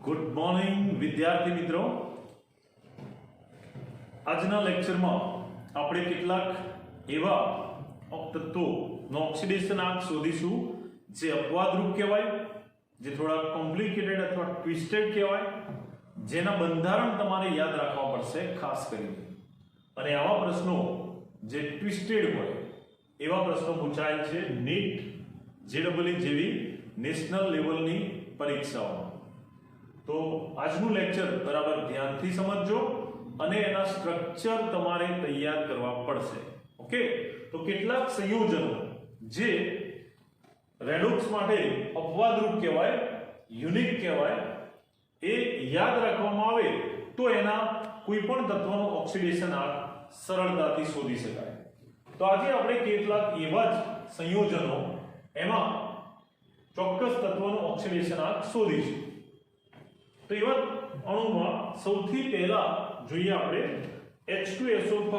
Good morning વિદ્યાર્થી મિત્રો, આજના લેક્ચરમાં આપણે કેટલાક એવા તત્વોનો ઓક્સિડેશન આંક શોધીશું જે અપવાદરૂપ કહેવાય, જે થોડા કોમ્પ્લિકેટેડ અથવા ટ્વિસ્ટેડ કહેવાય, જેના બંધારણ તમારે યાદ રાખવા પડશે ખાસ કરીને. અને આવા પ્રશ્નો જે ટ્વિસ્ટેડ હોય એવા પ્રશ્નો પૂછાય છે નીટ, જેડબલઈ જેવી નેશનલ લેવલની પરીક્ષાઓમાં. તો આજનું લેક્ચર બરાબર ધ્યાનથી સમજજો અને એના સ્ટ્રક્ચર તમારે તૈયાર કરવા પડશે. ઓકે, તો કેટલાક સંયોજનો જે રેડોક્સ માટે અપવાદરૂપ કહેવાય, યુનિક કહેવાય, એ યાદ રાખવામાં આવે તો એના કોઈ પણ તત્વનો ઓક્સિડેશન આંક સરળતાથી શોધી શકાય. તો આજે આપણે કેટલાક એવા જ સંયોજનો, એમાં ચોક્કસ તત્વનો ઓક્સિડેશન આંક શોધીશું. તો એવા અણુમાં સૌથી પહેલા જોઈએ આપણે H2SO5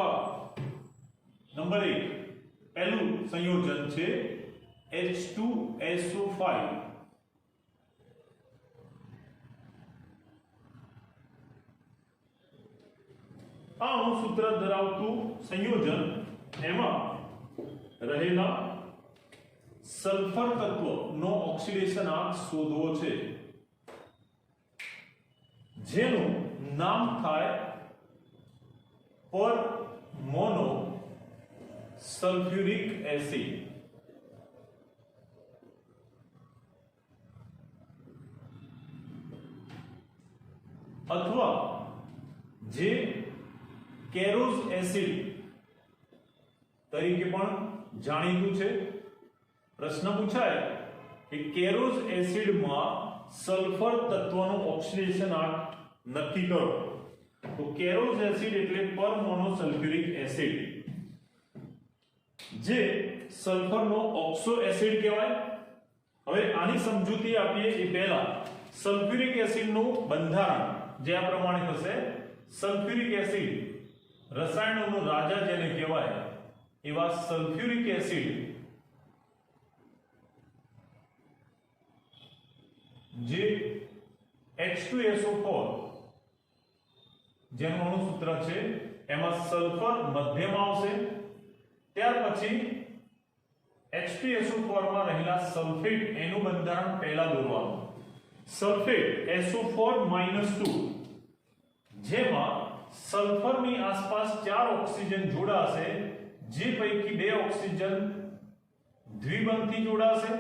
નંબર 1 પહેલું સંયોજન છે H2SO5. આ અણુસૂત્ર ધરાવતું સંયોજન, એમાં રહેલા સલ્ફર તત્વનો ઓક્સિડેશન આંક શોધવો છે, જેનું નામ થાય પર મોનો સલ્ફ્યુરિક એસિડ. અથવા જે કેરોઝ એસિડ તરીકે પણ જાણીતું છે. પ્રશ્ન પૂછાય કે કેરોઝ એસિડમાં સલ્ફર તત્વનો ઓક્સિડેશન આંક નક્કી કરો. તો કેરોઝ એસિડ એટલે પર મોનો સલ્ફ્યુરિક એસિડ, જે સલ્ફરનો ઓક્સો એસિડ કહેવાય. હવે આની સમજૂતી આપીએ એ પહેલા સલ્ફ્યુરિક એસિડનું બંધારણ જે આ પ્રમાણે થશે. સલ્ફ્યુરિક એસિડ રસાયણોનો રાજા જેને કહેવાય, એવા સલ્ફ્યુરિક એસિડ જે H2SO4 જેનું અણુસૂત્ર છે, એમાં સલ્ફર મધ્યમાં આવશે. ત્યાર પછી H2SO4 માં રહેલા સલ્ફેટ, એનું બંધારણ પહેલા દોરવાનું. સલ્ફેટ SO4-2, જેમાં સલ્ફરની આસપાસ 4 ઓક્સિજન જોડાશે, જે પૈકી 2 ઓક્સિજન દ્વિબંધથી જોડાશે.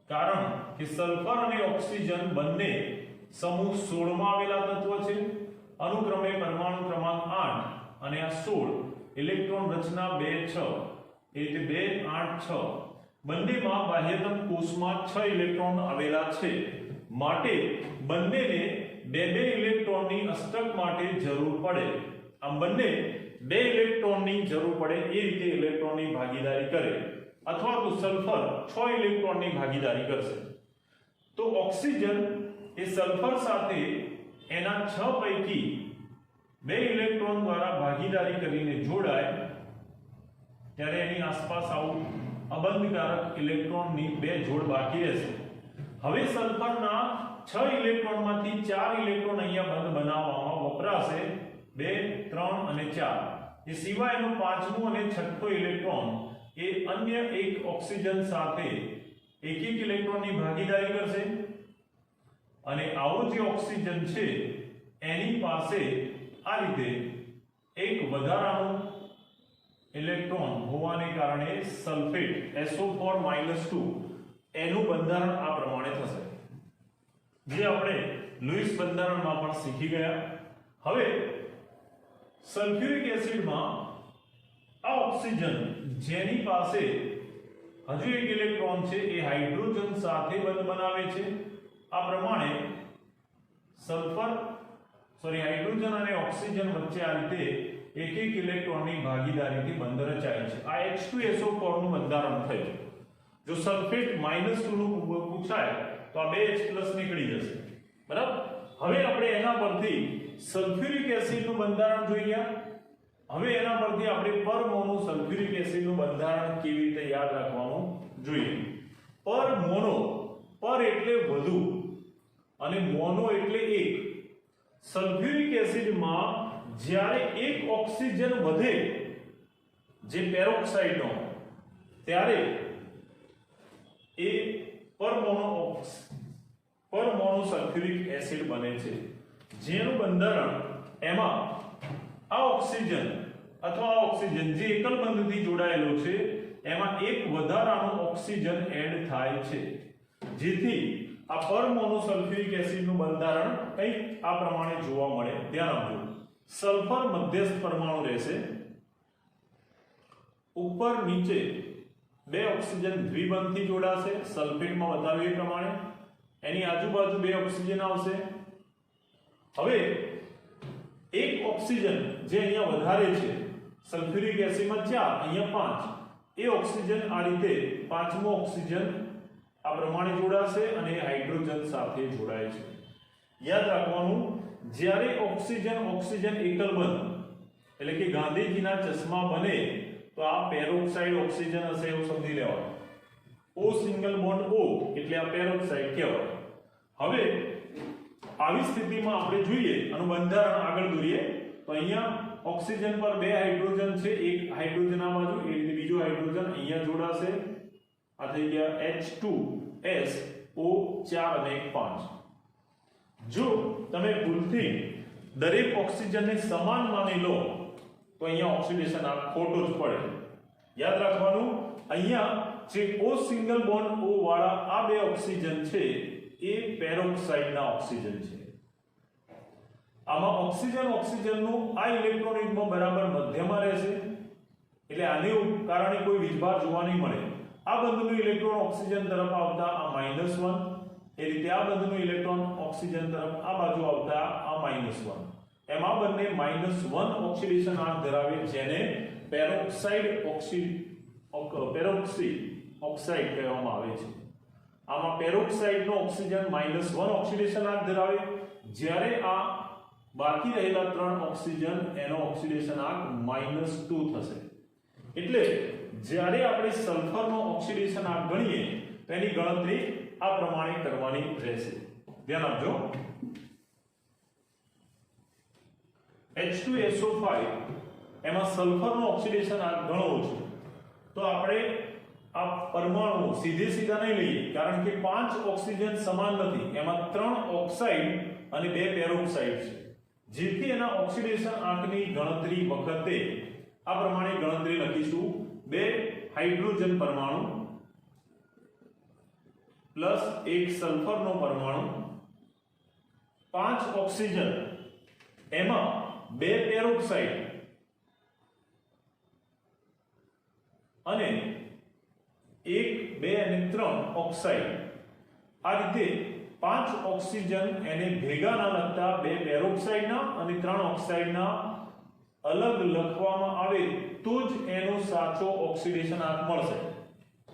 કારણ કે સલ્ફર અને ઓક્સિજન બંને સમૂહ 16 માં આવેલા તત્વ છે. અનુક્રમે પરમાણુ ક્રમાંક 8 અને આ 16, ઇલેક્ટ્રોન રચના 2 6, એ રીતે 2 8 6, બંનેમાં બાહ્યતમ કોષમાં 6 ઇલેક્ટ્રોન આવેલા છે. માટે બંનેને 2 ઇલેક્ટ્રોનની અષ્ટક માટે જરૂર પડે. આમ બંને 2 ઇલેક્ટ્રોનની જરૂર પડે એ રીતે ઇલેક્ટ્રોનની ભાગીદારી કરે, અથવા તો સલ્ફર 6 ઇલેક્ટ્રોનની ભાગીદારી કરશે. તો ઓક્સિજન એ સલ્ફર સાથે એના 6 પૈકી 2 ઇલેક્ટ્રોન દ્વારા ભાગીદારી કરીને જોડાય ત્યારે એની આસપાસ આવું અબંધકારક ઇલેક્ટ્રોનની 2 જોડ બાકી રહેશે. હવે સલ્ફરના 6 ઇલેક્ટ્રોનમાંથી 4 ઇલેક્ટ્રોન અહીંયા બંધ બનાવવામાં વપરાશે, 2 3 અને 4. એ સિવાયનો 5મો અને 6થો ઇલેક્ટ્રોન એ અન્ય એક ઓક્સિજન સાથે એક ઇલેક્ટ્રોનની ભાગીદારી કરશે. અને આવો જે ઓક્સિજન છે એની પાસે આ રીતે એક વધારાનો ઇલેક્ટ્રોન હોવાને કારણે સલ્ફેટ SO4-2 એનું બંધારણ આ પ્રમાણે થશે, જે આપણે લુઈસ બંધારણમાં પણ શીખી ગયા. હવે સલ્ફ્યુરિક એસિડમાં આ ઓક્સિજન જેની પાસે હજુ એક ઇલેક્ટ્રોન છે, એ હાઇડ્રોજન સાથે બંધ બનાવે છે. આ પ્રમાણે હાઇડ્રોજન અને ઓક્સિજન વચ્ચે આ રીતે એક ઇલેક્ટ્રોનની ભાગીદારીથી બંધ રચાય છે. આ H2SO4 નું બંધારણ થયું. જો સલ્ફેટ -2 નું પૂછાય તો આ 2H+ નીકળી જશે. બરાબર. હવે આપણે એના પરથી સલ્ફ્યુરિક એસિડનું બંધારણ જોઈએ. હવે એના પરથી આપણે પર મોનો સલ્ફ્યુરિક એસિડનું બંધારણ કેવી રીતે યાદ રાખવાનું જોઈએ. પર મોનો, પર એટલે વધુ, અને મોનો એટલે એક. સલ્ફ્યુરિક એસિડમાં જ્યારે એક ઓક્સિજન વધે જે પેરોક્સાઇડનો ત્યારે એ પરમોનો સલ્ફ્યુરિક એસિડ બને છે, જેનું બંધારણ એમાં આ ઓક્સિજન અથવા આ ઓક્સિજન જે એકલ બંધથી જોડાયેલો છે એમાં એક વધારાનો ઓક્સિજન એડ થાય છે, જેથી આ પરમોનો સલ્ફ્યુરિક એસિડનું બંધારણ કંઈક આ પ્રમાણે જોવા મળે. ધ્યાન આપજો. સલ્ફર મધ્યસ્થ પરમાણુ રહેશે. ઉપર નીચે બે ઓક્સિજન દ્વિબંધથી જોડાશે સલ્ફેટમાં બતાવ્યું એ પ્રમાણે. એની આજુબાજુ બે ઓક્સિજન આવશે. હવે એક ઓક્સિજન જે અહીંયા વધારે છે સલ્ફ્યુરિક એસિડમાં 4, અહીંયા 5, એ ઓક્સિજન આ રીતે પાંચમો ઓક્સિજન આ પ્રમાણે જોડાશે અને હાઇડ્રોજન સાથે જોડાય છે. યાદ રાખવાનું, જ્યારે ઓક્સિજન એકલ બંધ એટલે કે ગાંધીજીના ચશ્મા બને તો આ પેરોક્સાઇડ ઓક્સિજન હશે એવું સમજી લેવાનું. O સિંગલ બોન્ડ O એટલે આ પેરોક્સાઇડ કહેવાય. હવે આવી સ્થિતિમાં આપણે જોઈએ આનું બંધારણ આગળ દોરીએ તો અહીંયા ઓક્સિજન પર બે હાઇડ્રોજન છે, એક હાઇડ્રોજન આ બાજુ, એ રીતે બીજો હાઇડ્રોજન અહીંયા જોડાશે. આ થઈ ગયા H2SO4 અને 5. જો તમે ભૂલથી દરેક ઓક્સિજનને સમાન માની લો તો અહીંયા ઓક્સિડેશન આ ખોટો જ પડે. યાદ રાખવાનું, અહીંયા જે O સિંગલ બોન્ડ O વાળા આ બે ઓક્સિજન છે એ પેરોક્સાઇડના ઓક્સિજન છે. આમાં ઓક્સિજનનું આ ઇલેક્ટ્રોન યુગ્મ બરાબર મધ્યમાં રહેશે એટલે આને કારણે કોઈ વીજભાર જોવા નહીં મળે. આ બંધનું ઇલેક્ટ્રોન ઓક્સિજન તરફ આવતા આ -1, એ રીતે આ બંધનું ઇલેક્ટ્રોન ઓક્સિજન તરફ આ બાજુ આવતા આ -1. એમ આ બંને -1 ઓક્સિડેશન આર્ક ધરાવે, જેને પેરોક્સાઇડ ઓક્સાઇડ કહેવામાં આવે છે. આમાં પેરોક્સાઇડનો ઓક્સિજન -1 ઓક્સિડેશન આર્ક ધરાવે, જ્યારે આ બાકી રહેલા 3 ઓક્સિજન એનો ઓક્સિડેશન આર્ક -2 થશે. એટલે જ્યારે આપણે સલ્ફરનો ઓક્સિડેશન આર્ક ગણીએ તો એની ગણતરી આ પ્રમાણે કરવાની રહેશે. ધ્યાન આપજો. H2SO5 એમાં સલ્ફરનો ઓક્સિડેશન આર્ક ગણવો છે તો આપણે આ પરમાણુ સીધા નહીં લઈએ, કારણ કે 5 ઓક્સિજન સમાન નથી, એમાં 3 ઓક્સાઇડ અને 2 પેરોક્સાઇડ છે, જેથી એના ઓક્સિડેશન આંકની ગણતરી વખતે આ પ્રમાણે ગણતરી લખીશું. 2 હાઇડ્રોજન પરમાણુ પ્લસ 1 સલ્ફરનો પરમાણુ, 5 ઓક્સિજન, એમાં 2 પેરોક્સાઇડ અને 1, 2 અને 3 ઓક્સાઇડ. આ રીતે 5 ઓક્સિજન એને ભેગા ના લખતા 2 પેરોક્સાઇડના અને 3 ઓક્સાઇડના અલગ લખવામાં આવે તો જ એનો સાચો ઓક્સિડેશન આંક મળશે.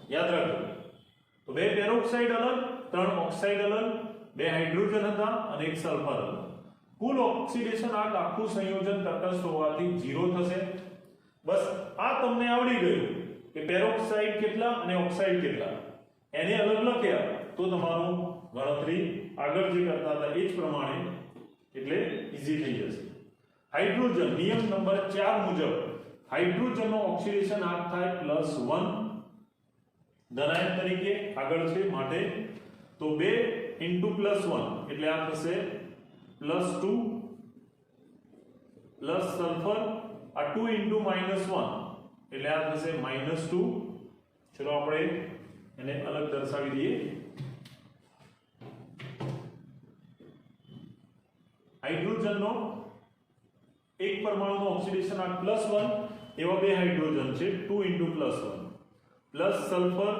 યાદ રાખજો. તો 2 પેરોક્સાઇડ અલગ, 3 ઓક્સાઇડ અલગ, 2 હાઇડ્રોજન હતા અને 1 સલ્ફર હતો. કુલ ઓક્સિડેશન આંક આખું સંયોજન તટસ્થ હોવાથી 0 થશે. બસ આ તમને આવડી ગયું કે પેરોક્સાઇડ કેટલા અને ઓક્સાઇડ કેટલા, એને અલગ લખ્યા તો તમારું ગણતરી આગળ જે કરતા હતા એ જ પ્રમાણે એટલે ઈઝી થઈ જશે. હાઇડ્રોજન નિયમ નંબર 4 મુજબ હાઇડ્રોજનનો ઓક્સિડેશન આંક થાય +1 ધનાયન તરીકે આગળ છે માટે, તો 2 × +1 એટલે આ થશે +2 પ્લસ સલ્ફર, આ 2 × -1 એટલે આ થશે -2. ચલો આપણે એને અલગ દર્શાવી દઈએ. હાઇડ્રોજનનો એક પરમાણુનો ઓક્સિડેશન આંક +1, એવા 2 હાઇડ્રોજન છે 2 × +1 પ્લસ સલ્ફર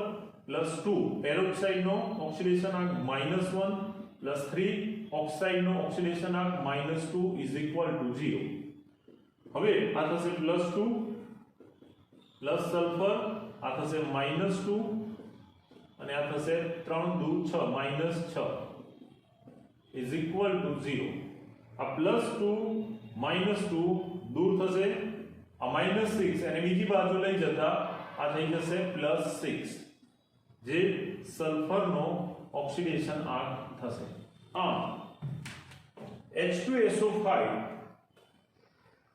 +2, પેરોક્સાઇડનો ઓક્સિડેશન આંક -1 +3 ઓક્સાઇડનો ઓક્સિડેશન આંક -2 = 0. હવે આ થશે +2 પ્લસ સલ્ફર, આ થશે -2 અને આ થશે 3 × 2 = 6 = 0. આ +2 -2 દૂર થશે, આ -6 અને બીજી બાજુ લઈ જતા આ થઈ જશે +6, જે સલ્ફરનો ઓક્સિડેશન આંક થશે. આમ H2SO5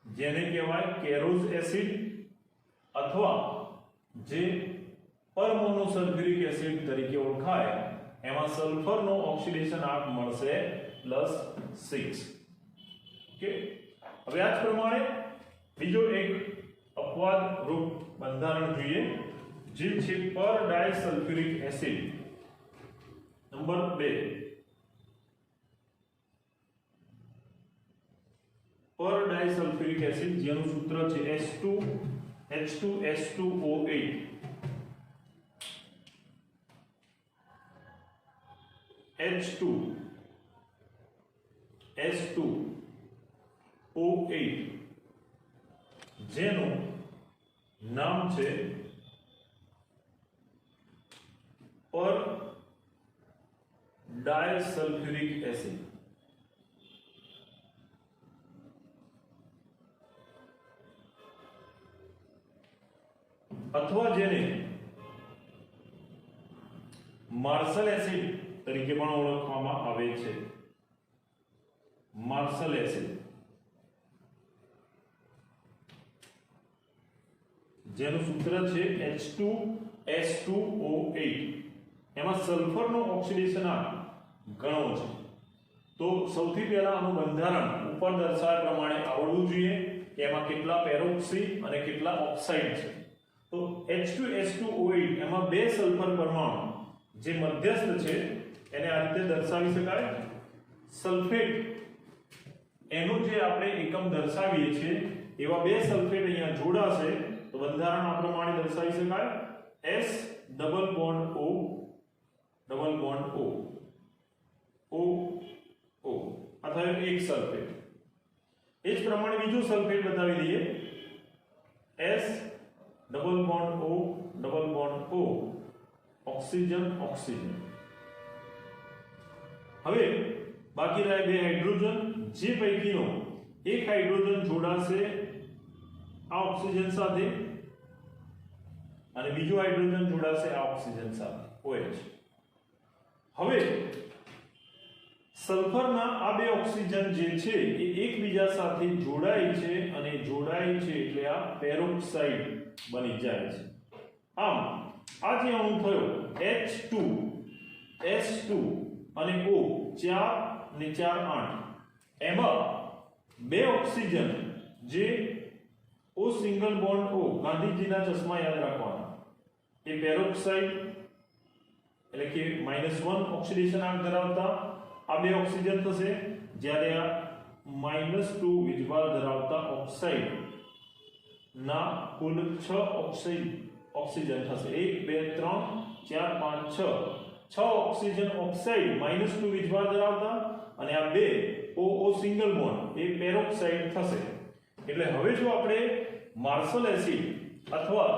જેને કહેવાય કેરોઝ એસિડ અથવા જે પરમોનોસલ્ફ્યુરિક એસિડ તરીકે ઓળખાય એમાં સલ્ફરનો ઓક્સિડેશન આંક મળશે +6. ઓકે, હવે આ જ પ્રમાણે બીજો એક અપવાદ રૂપ બંધારણ જોઈએ જે છે પર ડાયસલ્ફ્યુરિક એસિડ નંબર 2. પર ડાયસલ્ફ્યુરિક એસિડ જેનું સૂત્ર છે H2H2SO8. H2SO8 જેનું નામ છે પર ડાયસલ્ફ્યુરિક એસિડ. અથવા જેને માર્શલ એસિડ તરીકે પણ ઓળખવામાં આવે છે. માર્શલ એસિડ જેનું સૂત્ર છે H2S2O8. એમાં સલ્ફરનો ઓક્સિડેશન આંક ઘણો છે. તો સૌથી પહેલા આનું બંધારણ ઉપર દર્શાવ્યા પ્રમાણે આવડવું જોઈએ કે એમાં કેટલા પેરોક્સી અને કેટલા ઓક્સાઇડ છે. તો H2S2O8 એમાં બે સલ્ફર પરમાણુ જે મધ્યસ્થ છે એને આ રીતે દર્શાવી શકાય. સલ્ફેટ એનું જે આપણે એકમ દર્શાવીએ છીએ એવા બે સલ્ફેટ અહીંયા જોડાશે તો બંધારણ આ પ્રમાણે દર્શાવી શકાય S double bond O double bond O O O આ થયો એક સલ્ફેટ. એ જ પ્રમાણે બીજું સલ્ફેટ બતાવી દઈએ S double bond O double bond O oxygen oxygen. હવે બાકી રહ્યા બે હાઇડ્રોજન જે પૈકીનો એક હાઇડ્રોજન જોડાશે આ ઓક્સિજન સાથે અને બીજો હાઇડ્રોજન જોડાશે આ ઓક્સિજન સાથે OH. હવે સલ્ફરના આ બે ઓક્સિજન જે છે એ એકબીજા સાથે જોડાય છે અને જોડાય છે એટલે આ પેરોક્સાઇડ બની જાય છે. આમ આ જે અણુ થયો H2 S2 અને O 4 અને 4 8 એમાં બે ઓક્સિજન જે O સિંગલ બોન્ડ O ગાંધીજીના ચશ્મા યાદ રાખવાના એ પેરોક્સાઇડ એટલે કે -1 ઓક્સિડેશન આંક ધરાવતા આ બે ઓક્સિજન થશે જ્યારે આ -2 વીજભાર ધરાવતા ઓક્સાઇડ ના કુલ 6 ઓક્સિજન થશે. 1 2 3 4 5 6 ઓક્સિજન ઓક્સાઇડ -2 વીજભાર ધરાવતા અને આ બે O સિંગલ બોન્ડ એ પેરોક્સાઇડ થશે. એટલે હવે જો આપણે માર્શલ એસિડ અથવા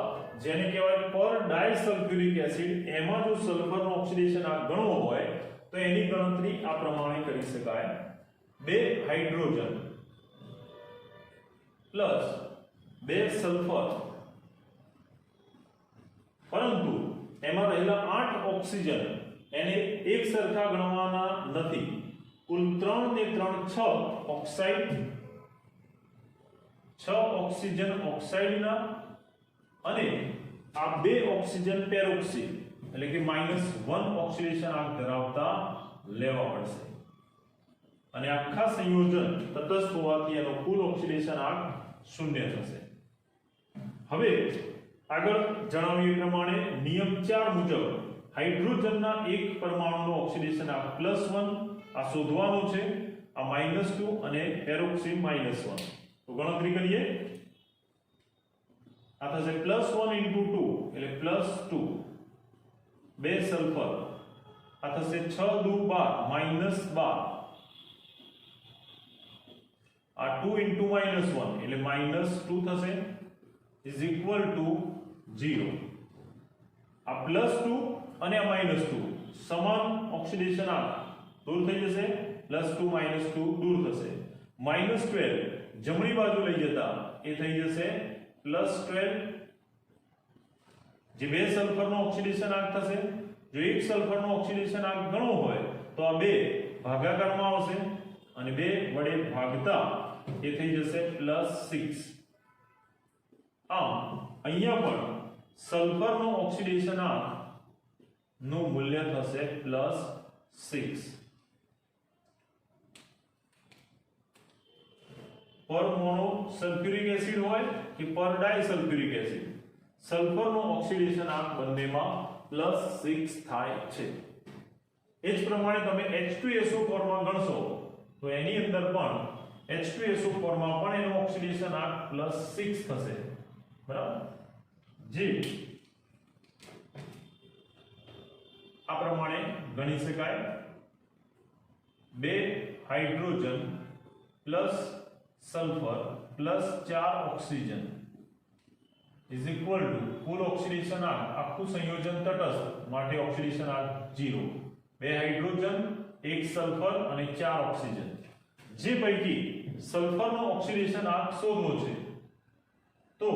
જેને કહેવાય પર ડાયસલ્ફ્યુરિક એસિડ એમાં જો સલ્ફરનો ઓક્સિડેશન આંક ગણવો હોય તો એની ગણતરી આ પ્રમાણે કરી શકાય. બે હાઇડ્રોજન પ્લસ બે સલ્ફર પરંતુ એમાં રહેલા 8 ઓક્સિજન એને એક સરખા ગણવાના નથી. કુલ 3 ને 3 6 ઓક્સાઇડ 6 ઓક્સિજન ઓક્સાઇડના અને આ બે ઓક્સિજન પેરોક્સી એટલે કે -1 ઓક્સિડેશન આંક ધરાવતા લેવા પડશે અને આખા સંયોજન તટસ્થ હોવાથી એનો કુલ ઓક્સિડેશન આંક 0 થશે. હવે આગળ જણાવ્યું પ્રમાણે નિયમ 4 મુજબ હાઇડ્રોજનના એક પરમાણુનો ઓક્સિડેશન આંક +1 આ શોધવાનો છે. આ -2 અને પેરોક્સી -1 તો ગણતરી કરીએ. આ થશે +1 * 2 એટલે +2 બે સલ્ફર આ થશે 6 દુ 12 -12 આ 2 * -1 એટલે -2 થશે ઇઝ ઇક્વલ ટુ 0. આ +2 અને આ -2 સમાન ઓક્સિડેશન આંક દૂર થઈ જશે. +2 -2 દૂર થશે. -12 જમણી બાજુ લઈ જતા એ થઈ જશે +12 જે બે સલ્ફરનો ઓક્સિડેશન આંક થશે. જો એક સલ્ફરનો ઓક્સિડેશન આંક ગણવો હોય તો તો આ 2 ભાગાકારમાં આવશે અને 2 વડે ભાગતા એ થઈ જશે +6. આમ અહીંયા પણ સલ્ફરનો ઓક્સિડેશનાંક નું મૂલ્ય થશે +6. પર મોનો સલ્ફ્યુરિક એસિડ હોય કે પર ડાયસલ્ફ્યુરિક એસિડ, સલ્ફરનો ઓક્સિડેશનાંક બંનેમાં +6 થાય છે. એ જ પ્રમાણે તમે H2SO4 માં ગણશો તો એની અંદર પણ H2SO4 માં પણ એનો ઓક્સિડેશનાંક +6 થશે. બરાબર, જે આ પ્રમાણે ગણી શકાય. 2 hydrogen plus sulphur plus 4 oxygen is equal to કુલ ઓક્સિડેશનાંક, આખું સંયોજન તટસ્થ માટે ઓક્સિડેશનાંક 0. 2 હાઇડ્રોજન 1 સલ્ફર અને 4 ઓક્સિજન, જે પૈકી સલ્ફરનો ઓક્સિડેશનાંક શોધવો છે તો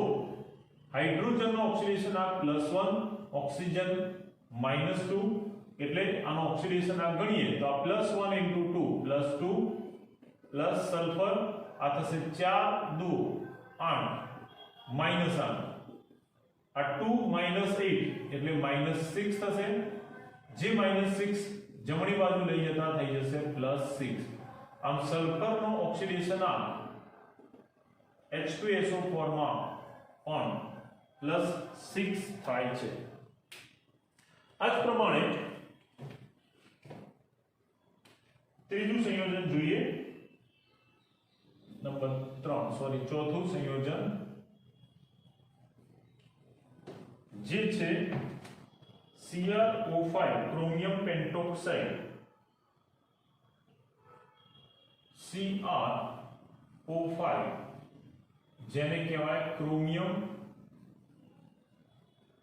હાઇડ્રોજનનો ઓક્સિડેશનાંક +1, ઓક્સિજન -2, એટલે આનો ઓક્સિડેશનાંક ગણીએ તો આ +1 * 2 +2 પ્લસ સલ્ફર આ થશે 4 2 8 -8, આ 2 - 8 એટલે -6 થશે, જે -6 જમણી બાજુ લઈ જતા થઈ જશે +6. આમ સલ્ફરનો ઓક્સિડેશનાંક H2SO4 માં પણ +6 થાય છે. આ જ પ્રમાણે ત્રીજું સંયોજન જોઈએ, નંબર 3 ચોથું સંયોજન જે છે CrO5 ક્રોમિયમ પેન્ટોક્સાઇડ. CrO5 જેને કહેવાય ક્રોમિયમ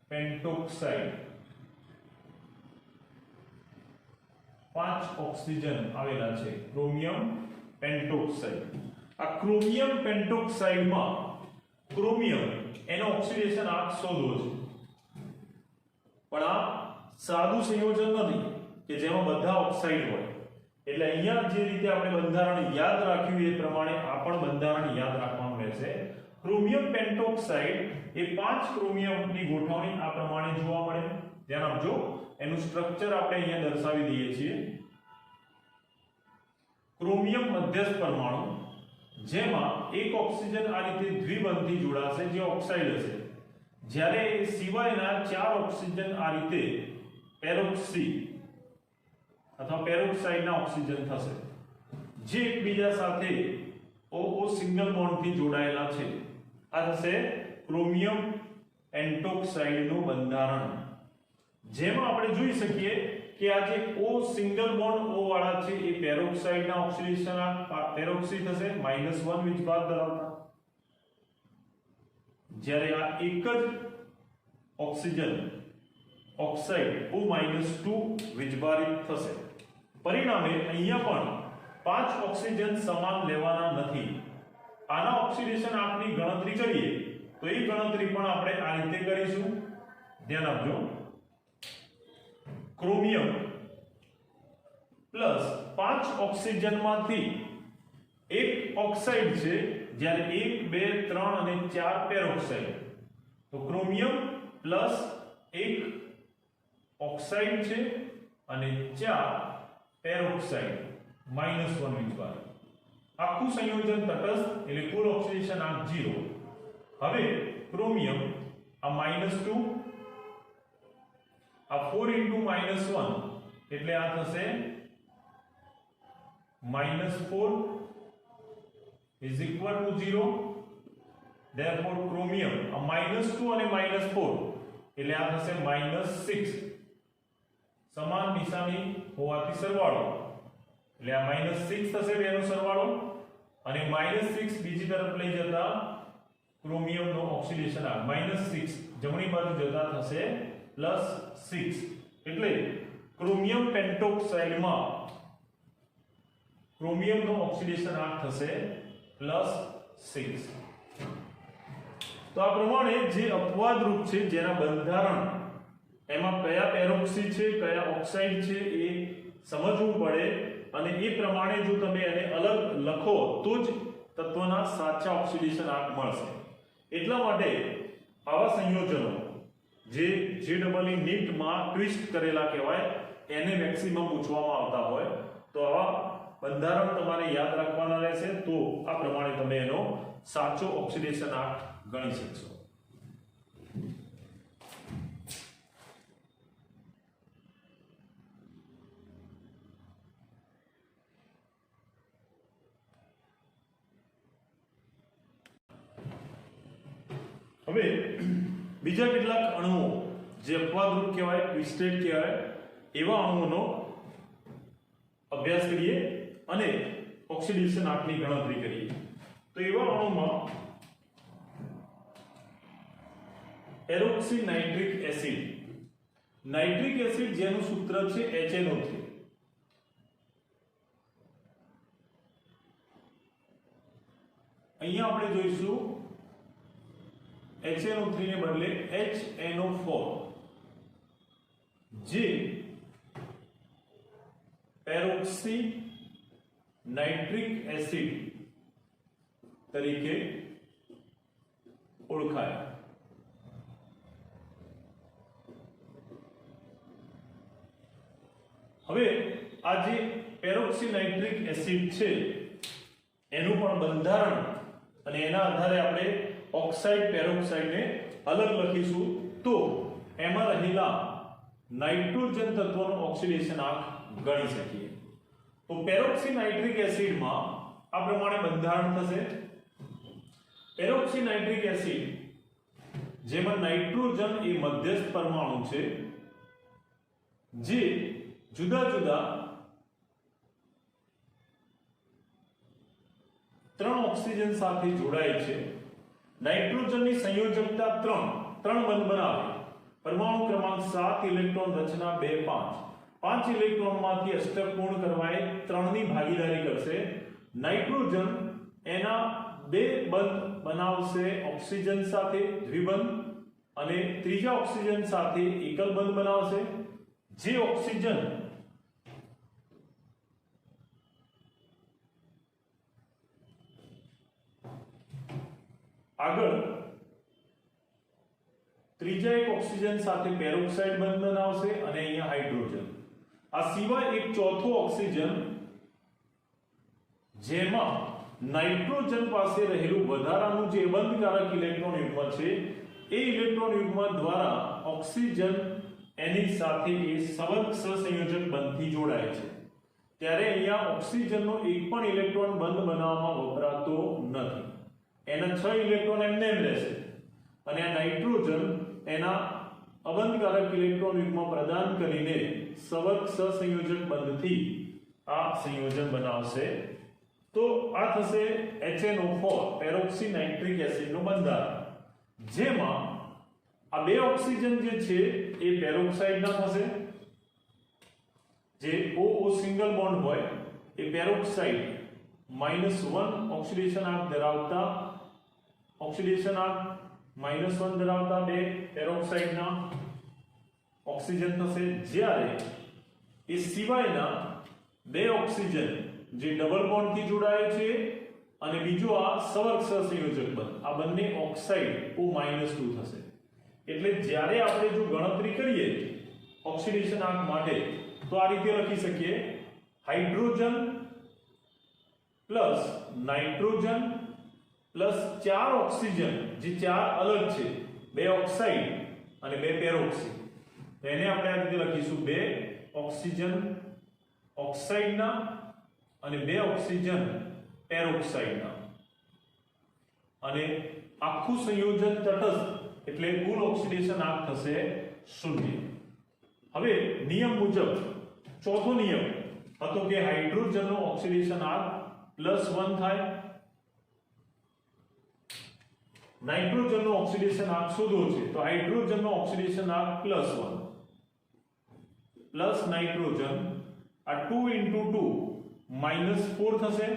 પેન્ટોક્સાઇડ. 5 ઓક્સિજન આવેલા છે ક્રોમિયમ પેન્ટોક્સાઇડ. આ ક્રોમિયમ પેન્ટોક્સાઇડમાં ક્રોમિયમ એનો ઓક્સિડેશનાંક શોધવો છે, પણ આ સાદું સંયોજન નથી કે જેમાં બધા ઓક્સાઇડ હોય. એટલે અહીંયા જે રીતે આપણે બંધારણ યાદ રાખ્યું એ પ્રમાણે આ પણ બંધારણ યાદ રાખવાનું રહેશે. ક્રોમિયમ પેન્ટોક્સાઇડ એ 5 ક્રોમિયમની ગોઠવણી આ પ્રમાણે જોવા મળે. ધ્યાન આપજો, એનું સ્ટ્રક્ચર આપણે અહીંયા દર્શાવી દઈએ છીએ. ક્રોમિયમ મધ્યસ્થ પરમાણુ, જેમાં એક ઓક્સિજન આ રીતે દ્વિબંધથી જોડાશે જે ઓક્સાઇડ હશે, જ્યારે એ સિવાયના 4 ઓક્સિજન આ રીતે પેરોક્સી અથવા પેરોક્સાઇડના ઓક્સિજન થશે, જે એકબીજા સાથે OO સિંગલ બોન્ડથી જોડાયેલા છે. આ થશે ક્રોમિયમ પેન્ટોક્સાઇડનું બંધારણ, જેમાં આપણે જોઈ શકીએ કે આ જે O સિંગલ બોન્ડ O વાળા છે એ પેરોક્સાઇડના ઓક્સિડેશનાંક પેરોક્સી થશે -1 વીજભાર ધરાવતા, જ્યારે આ એક જ ઓક્સિજન ઓક્સાઇડ O-2 વીજભારિત થશે. પરિણામે અહીંયા પણ 5 ઓક્સિજન સમાન લેવાના નથી. આના ઓક્સિડેશનાંકની ગણતરી કરીએ તો એ ગણતરી પણ આપણે આ રીતે કરીશું. ધ્યાન આપજો, ક્રોમિયમ પ્લસ 5 ઓક્સિજનમાંથી એક ઓક્સાઇડ છે, જ્યારે 1 2 3 અને 4 પેરોક્સાઇડ. તો ક્રોમિયમ પ્લસ 1 ઓક્સાઇડ છે અને 4 પેરોક્સાઇડ -1 વીજભાર. આખું સંયોજન તટસ્થ એટલે કુલ ઓક્સિડેશનાંક 0. હવે ક્રોમિયમ આ -2, આ 4 * -1 એટલે આ થશે -4 is equal to 0. therefore chromium a -2 અને -4 એટલે આ થશે -6. સમાન નિશાની હોવાથી સરવાળો એટલે આ -6 થશે બેનો સરવાળો, અને -6 બીજી તરફ લઈ જતા ક્રોમિયમનો ઓક્સિડેશનાંક -6 જમણી બાજુ જતા થશે +6. એટલે ક્રોમિયમ પેન્ટોક્સાઇડમાં ક્રોમિયમનો ઓક્સિડેશનાંક થશે +6. તો આ પ્રમાણે જે અપવાદ રૂપ છે જેના બંધારણ એમાં કયા પેરોક્સી છે કયા ઓક્સાઇડ છે એ સમજવું પડે અને એ પ્રમાણે જો તમે એને અલગ લખો તો જ તત્વના સાચા ઓક્સિડેશન આંક મળશે. એટલા માટે આવા સંયોજનો જે JEE નીટમાં ટ્વિસ્ટ કરેલા કહેવાય એને મેક્સિમમ પૂછવામાં આવતા હોય તો આવા બંધારણ તમારે યાદ રાખવાના રહેશે તો આ પ્રમાણે તમે એનો સાચો ઓક્સિડેશન આંક ગણી શકશો. હવે બીજા કેટલાક અણુઓ જે અપવાદરૂપ કહેવાય ટ્વિસ્ટેડ કહેવાય એવા અણુઓનો અભ્યાસ કરીએ અને ઓક્સિડેશન આંકની ગણતરી કરીએ. તો એવા અણુમાં એરોક્સી નાઇટ્રિક એસિડ જેનું સૂત્ર છે HNO3. અહીંયા આપણે જોઈશું HNO3 ને બદલે HNO4 જે પેરોક્સી નાઇટ્રિક એસિડ તરીકે ઓળખાય. હવે આ જે પેરોક્સી નાઇટ્રિક એસિડ છે એનું પણ બંધારણ અને એના આધારે આપણે ઓક્સાઇડ પેરોક્સાઇડ ને અલગ લખીશું તો એમાં રહેલા નાઇટ્રોજન તત્વનો ઓક્સિડેશન આંક ગણી શકીએ. તો પેરોક્સી નાઇટ્રિક એસિડમાં આ પ્રમાણે બંધારણ થશે. પેરોક્સી નાઇટ્રિક એસિડ જેમાં નાઇટ્રોજન એ મધ્યસ્થ પરમાણુ છે જે જુદા જુદા 3 ઓક્સિજન સાથે જોડાય છે. નાઇટ્રોજનની સંયોજકતા 3 બંધ બનાવે. પરમાણુ ક્રમાંક 7 ઇલેક્ટ્રોન રચના 2 5 ઇલેક્ટ્રોનમાંથી અષ્ટક પૂર્ણ કરવા 3 ની ભાગીદારી કરશે. નાઇટ્રોજન એના 2 બંધ બનાવશે ઓક્સિજન સાથે દ્વિબંધ અને ત્રીજા ઓક્સિજન સાથે એકલ બંધ બનાવશે. જે ઓક્સિજન આગળ ત્રીજા એક ઓક્સિજન સાથે પેરોક્સાઇડ બંધ બનાવશે અને અહીંયા હાઇડ્રોજન. આ સિવાય એક ચોથો ઓક્સિજન જેમાં નાઇટ્રોજન પાસે રહેલું વધારાનું જે બંધકારક ઇલેક્ટ્રોન યુગ્મ છે એ ઇલેક્ટ્રોન યુગ્મ દ્વારા ઓક્સિજન એની સાથે એ સવર્ગ સહસંયોજક બંધથી જોડાય છે. ત્યારે અહીંયા ઓક્સિજનનો એક પણ ઇલેક્ટ્રોન બંધ બનાવવામાં વપરાતો નથી. એના 6 ઇલેક્ટ્રોન એમને એમ રહેશે અને આ નાઇટ્રોજન એના અબંધકારક ઇલેક્ટ્રોન યુગ્મ પ્રદાન કરીને સવર્ગ સહસંયોજક બંધથી આ સંયોજન બનાવશે. તો આ થશે HNO4 પેરોક્સી નાઇટ્રિક એસિડનું બંધારણ જેમાં આ 2 ઓક્સિજન જે છે એ પેરોક્સાઇડના થશે. જે OO સિંગલ બોન્ડ હોય એ પેરોક્સાઇડ -1 ઓક્સિડેશન આંક ધરાવતા -1 ધરાવતા 2 પેરોક્સાઇડના ઓક્સિજન થશે. જ્યારે એ સિવાયના 2 ઓક્સિજન જે ડબલ બોન્ડથી જોડાય છે અને બીજો આ સવર્ગ સહસંયોજક બંધ આ બંને ઓક્સાઇડ O-2 થશે. એટલે જ્યારે આપણે જો ગણતરી કરીએ ઓક્સિડેશન આંક માટે તો આ રીતે લખી શકીએ hydrogen plus nitrogen plus 4 oxygen જે 4 અલગ છે 2 ઓક્સાઇડ અને 2 પેરોક્સી તો એને આપણે આ રીતે લખીશું 2 ઓક્સિજન ઓક્સાઇડના અને 2 ઓક્સિજન પેરોક્સાઇડના અને આખું સંયોજન તટસ્થ એટલે કુલ ઓક્સિડેશન આંક થશે 0. હવે નિયમ મુજબ ચોથો નિયમ હતો કે હાઇડ્રોજનનો ઓક્સિડેશન આંક +1 થાય. નાઇટ્રોજનનો ઓક્સિડેશન આંક શોધવો છે તો હાઇડ્રોજનનો ઓક્સિડેશન આંક +1 પ્લસ નાઇટ્રોજન આ 2 * 2 -4 થશે.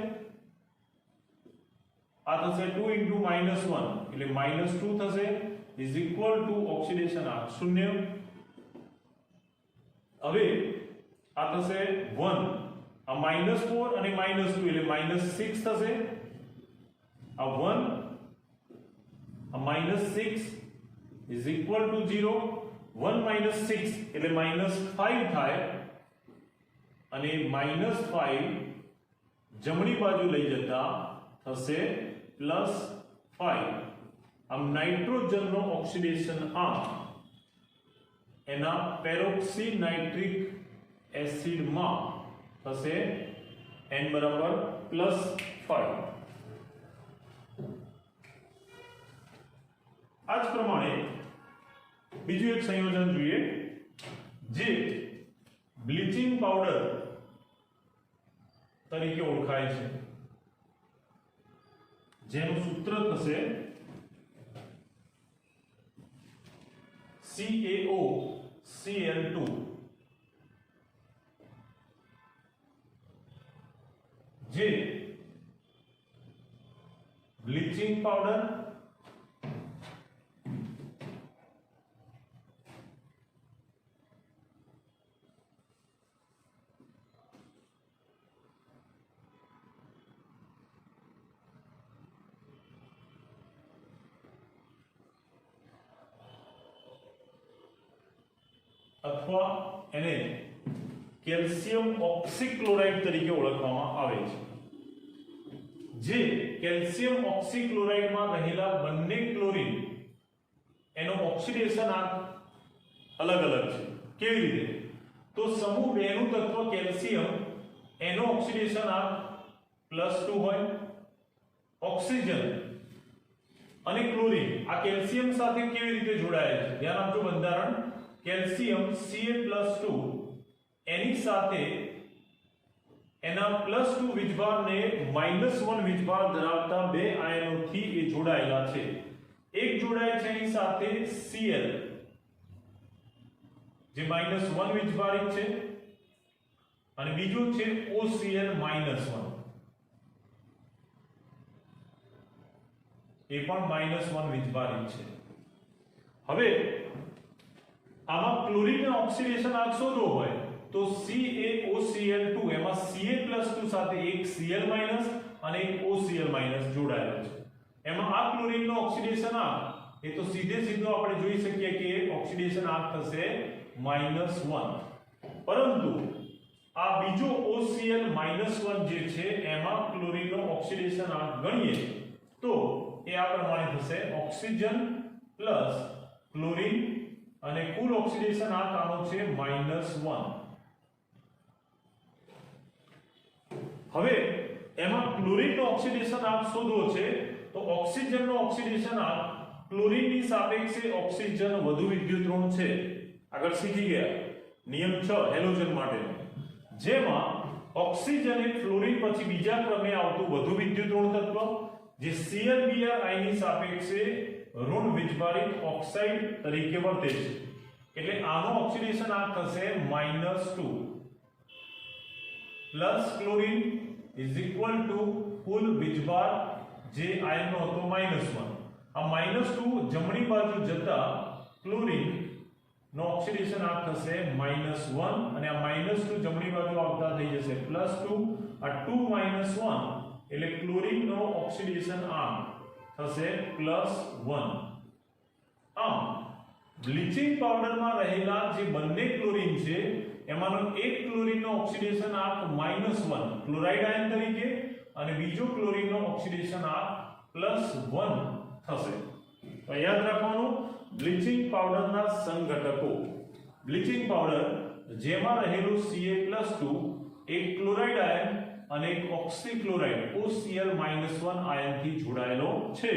આ થશે 2 * -1 એટલે -2 થશે ઇઝ ઇક્વલ ટુ ઓક્સિડેશન આંક 0. હવે આ થશે 1, આ -4 અને -2 એટલે -6 થશે, આ 1 આ -6 is equal to 0, 1 - 6 એટલે -5 થાય અને -5 જમણી બાજુ લઈ જતા થશે +5. આમ નાઇટ્રોજનનો ઓક્સિડેશન આંક એના પેરોક્સીનાઇટ્રિક એસિડમાં થશે n બરાબર +5. આ જ પ્રમાણે બીજું એક સંયોજન જોઈએ જે બ્લીચિંગ પાવડર તરીકે ઓળખાય છે, જેનું સૂત્ર થશે CaOCl2. જે બ્લીચિંગ પાવડર અથવા એને કેલ્શિયમ ઓક્સીક્લોરાઇડ તરીકે ઓળખવામાં આવે છે. જે કેલ્શિયમ ઓક્સીક્લોરાઇડમાં રહેલા બંને ક્લોરીન એનો ઓક્સિડેશન આંક અલગ અલગ છે. કેવી રીતે? તો સમૂહ 2 નું તત્વ કેલ્શિયમ એનો ઓક્સિડેશન આંક +2 હોય, ઓક્સિજન અને ક્લોરીન આ કેલ્શિયમ સાથે કેવી રીતે જોડાયેલ છે? ધ્યાન આપજો. બંધારણ કેલ્શિયમ Ca+2 એની સાથે એના +2 વીજભારને -1 વીજભાર ધરાવતા બે આયનોથી એ જોડાયેલા છે. એક જોડાય છે એની સાથે Cl જે -1 વીજભારિત છે અને બીજું છે OCl -1 એ પણ -1 વીજભારિત છે. હવે આમાં ક્લોરીનના ઓક્સિડેશન આંક શોધવો હોય તો CaOCl2 એમાં Ca+2 સાથે એક Cl- અને એક OCl- જોડાયેલો છે. એમાં આ ક્લોરીનનો ઓક્સિડેશન આંક એ તો સીધો આપણે જોઈ શકીએ કે ઓક્સિડેશન આંક થશે -1. પરંતુ આ બીજો OCl- જે છે એમાં ક્લોરીનનો ઓક્સિડેશન આંક ગણીએ તો એ આ પ્રમાણે થશે ઓક્સિજન પ્લસ ક્લોરીન અને કુલ ઓક્સિડેશન આંક આનો છે -1. હવે એમાં ક્લોરીનનો ઓક્સિડેશન આંક શોધવો છે તો ઓક્સિજનનો ઓક્સિડેશન આંક ક્લોરીનની સાપેક્ષે ઓક્સિજન વધુ વિદ્યુત ઋણ છે. આગળ શીખી ગયા નિયમ 6 હેલોજન માટેનો, જેમાં ઓક્સિજન એ ફ્લોરીન પછી બીજા ક્રમે આવતું વધુ વિદ્યુત ઋણ તત્વ જે ClBr ની સાપેક્ષે ઋણ વીજભારિત ઓક્સાઇડ તરીકે વર્તે છે. એટલે આનો ઓક્સિડેશન આંક થશે -2 plus chlorine is equal to કુલ વીજભાર જે આયનનો હતો -1. આ -2 જમણી બાજુ જતા ક્લોરીન નો ઓક્સિડેશન આંક થશે -1 અને આ -2 જમણી બાજુ આવતા થઈ જશે +2. આ 2 - 1 એટલે ક્લોરીન નો ઓક્સિડેશન આંક થશે +1. આમ બ્લીચિંગ પાવડરમાં રહેલા જે બંને ક્લોરીન છે એમાંનો એક ક્લોરીનનો ઓક્સિડેશન આંક -1 ક્લોરાઇડ આયન તરીકે અને બીજો ક્લોરીનનો ઓક્સિડેશન આંક +1 થશે. તો યાદ રાખવાનું બ્લીચિંગ પાવડરના સંઘટકો. બ્લીચિંગ પાવડર જેમાં રહેલું Ca+2 એક ક્લોરાઇડ આયન અને એક ઓક્સીક્લોરાઇડ OCl- આયનથી જોડાયેલો છે,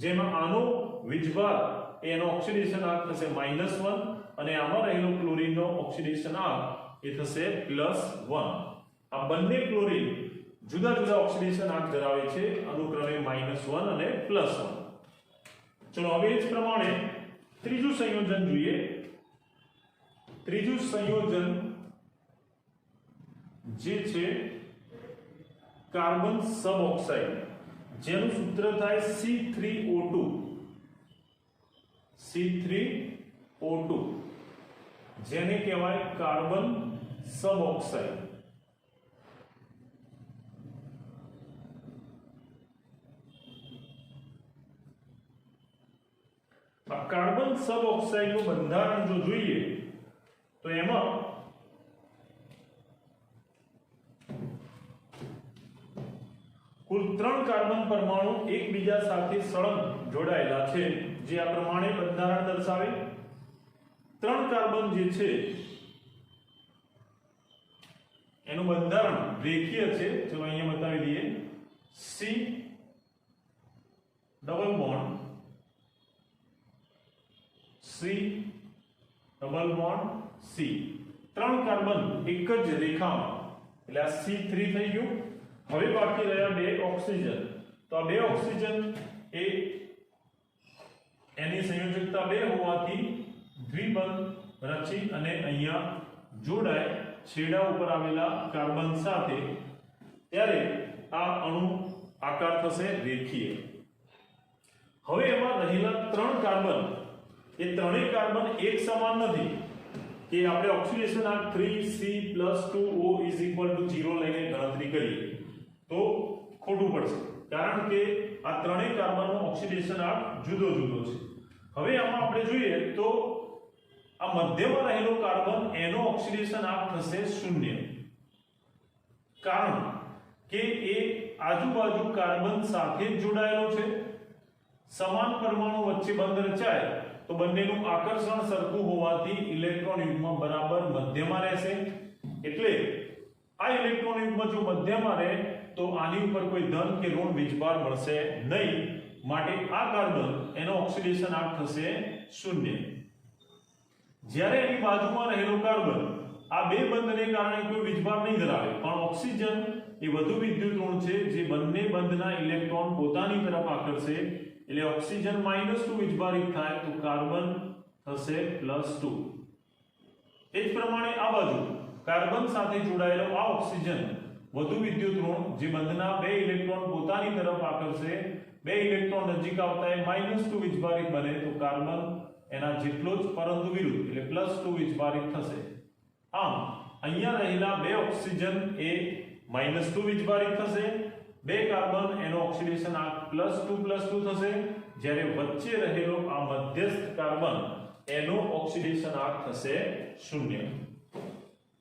જેમાં આનો વીજભાર એનો ઓક્સિડેશન આંક થશે -1 અને આમાં રહેલો ક્લોરીનનો ઓક્સિડેશન આંક એ થશે +1. આ બંને ક્લોરીન જુદા જુદા ઓક્સિડેશન આંક ધરાવે છે, અનુક્રમે -1 અને +1. ચલો હવે જ પ્રમાણે ત્રીજું સંયોજન જોઈએ. ત્રીજું સંયોજન જે છે કાર્બન સબઓક્સાઇડ, જેનું સૂત્ર થાય C3O2. C3O2 જેને કહેવાય કાર્બન सब ऑक्साइड। કાર્બન સબ ઓક્સાઇડ નું બંધારણ જો જોઈએ તો એમાં કુલ 3 કાર્બન પરમાણુ એકબીજા સાથે સળંગ જોડાયેલા છે, જે આ પ્રમાણે બંધારણ દર્શાવે। 3 કાર્બન જે છે એનું બંધારણ રેખીય છે। ચલો અહીંયા બતાવી દઈએ, C double bond C double bond C, 3 carbon એક જ રેખામાં, એટલે આ C3 થઈ ગયું। હવે બાકી રહ્યા 2 ઓક્સિજન, તો આ 2 ઓક્સિજન એ એની સંયોજકતા 2 હોવાથી દ્વિબંધ રચી અને અહીંયા જોડાય છેડા ઉપર આવેલા કાર્બન સાથે, ત્યારે આ અણુ આકાર થશે રેખીય। હવે એમાં રહેલા 3 કાર્બન, એ ત્રણેય કાર્બન એક સમાન નથી કે આપણે ઓક્સિડેશન આંક 3C+2O = 0 લઈને ગણતરી કરીએ તો ખોટું પડશે, કારણ કે આ ત્રણેય કાર્બનનો ઓક્સિડેશન આંક જુદો જુદો છે। હવે આમાં આપણે જોઈએ તો આ મધ્યમાં રહેલો કાર્બન એનો ઓક્સિડેશન આંક થશે 0, કારણ કે એ આજુબાજુ કાર્બન સાથે જોડાયેલો છે। સમાન પરમાણુ વચ્ચે બંધ રચાય તો બંનેનું આકર્ષણ સરખું હોવાથી ઇલેક્ટ્રોન યુગ્મ બરાબર મધ્યમાં રહેશે। એટલે આ ઇલેક્ટ્રોન યુગ્મ જો મધ્યમાં રહે તો આની ઉપર કોઈ ધન કે ઋણ વીજભાર મળશે નહીં, માટે આ કાર્બન એનો ઓક્સિડેશન આંક થશે 0। જ્યારે એની બાજુમાં રહેલો કાર્બન આ બે બંધને કારણે કોઈ વીજભાર નહીં ધરાવે, પણ ઓક્સિજન એ વધુ વિદ્યુત ઋણ છે જે બંને બંધના ઇલેક્ટ્રોન પોતાની તરફ આકર્ષે, એટલે ઓક્સિજન -2 વીજભારિત થાય તો કાર્બન થશે +2। એ જ પ્રમાણે આ બાજુ કાર્બન સાથે જોડાયેલો આ ઓક્સિજન વધુ વિદ્યુત ઋણ જે બંધના 2 ઇલેક્ટ્રોન પોતાની તરફ આકર્ષે, 2 ઇલેક્ટ્રોન નજીક આવતા -2 વીજભારિત બને તો કાર્બન એના જેટલો જ પરંતુ વિરુદ્ધ, એટલે +2 વીજભારિત થશે। આમ અહીંયા રહેલા 2 ઓક્સિજન એ -2 વીજભારિત થશે, 2 કાર્બન એનો ઓક્સિડેશન આંક +2 થશે, જ્યારે વચ્ચે રહેલો આ મધ્યસ્થ કાર્બન એનો ઓક્સિડેશન આંક થશે 0।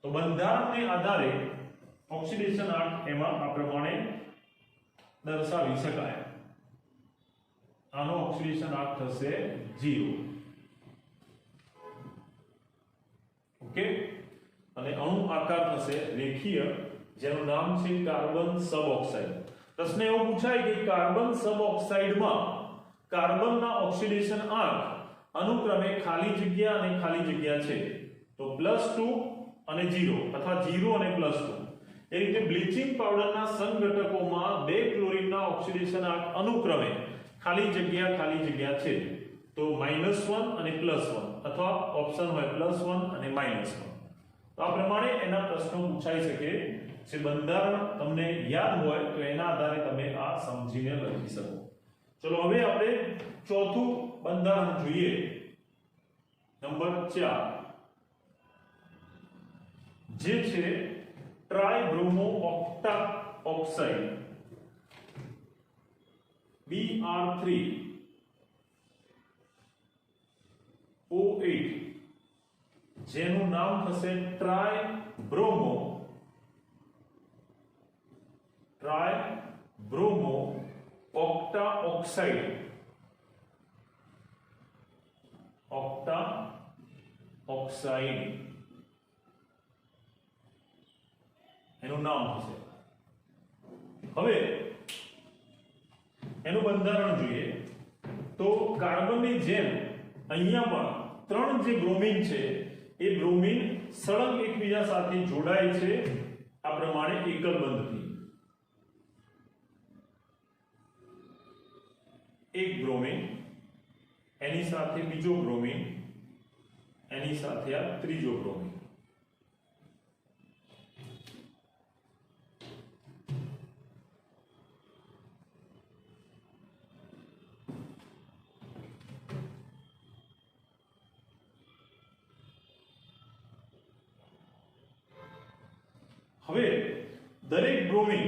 તો બંધારણને આધારે ઓક્સિડેશન આંક એમાં આ પ્રમાણે દર્શાવી શકાય। આનો ઓક્સિડેશન આંક થશે 0। ઓકે, અને અણુ આકાર થશે રેખીય, જેનું નામ છે કાર્બન સબ ઓક્સાઇડ। પ્રશ્ન એવો પૂછાય કે કાર્બન સબ ઓક્સાઇડમાં કાર્બનના ઓક્સિડેશન આંક અનુક્રમે ખાલી જગ્યા અને ખાલી જગ્યા છે, તો +2 અને 0 અથવા 0 અને +2। એ રીતે બ્લીચિંગ પાવડરના સંઘટકોમાં 2 ક્લોરીનના ઓક્સિડેશન આંક અનુક્રમે ખાલી જગ્યા છે, તો -1 અને +1, અથવા ઓપ્શન હોય +1 અને -1। તો આ પ્રમાણે એના પ્રશ્નો પૂછાઈ શકે છે। બંધારણ તમને યાદ હોય તો એના આધારે તમે આ સમજીને લખી શકો। ચલો હવે આપણે ચોથું બંધારણ જોઈએ, નંબર 4, જે છે ટ્રાઇબ્રોમો ઓક્ટા ઓક્સાઇડ Br3O8, જેનું નામ થશે ટ્રાઇબ્રોમો ઓક્ટા ઓક્સાઇડ એનું નામ થશે। હવે એનું બંધારણ જોઈએ તો કાર્બનની જેમ અહીંયા પણ 3 જે બ્રોમિન છે એ બ્રોમિન સળંગ એકબીજા સાથે જોડાય છે આ પ્રમાણે એકલ બંધથી। એક બ્રોમિન એની સાથે બીજો બ્રોમિન એની સાથે આ ત્રીજો બ્રોમિન। દરેક બ્રોમિન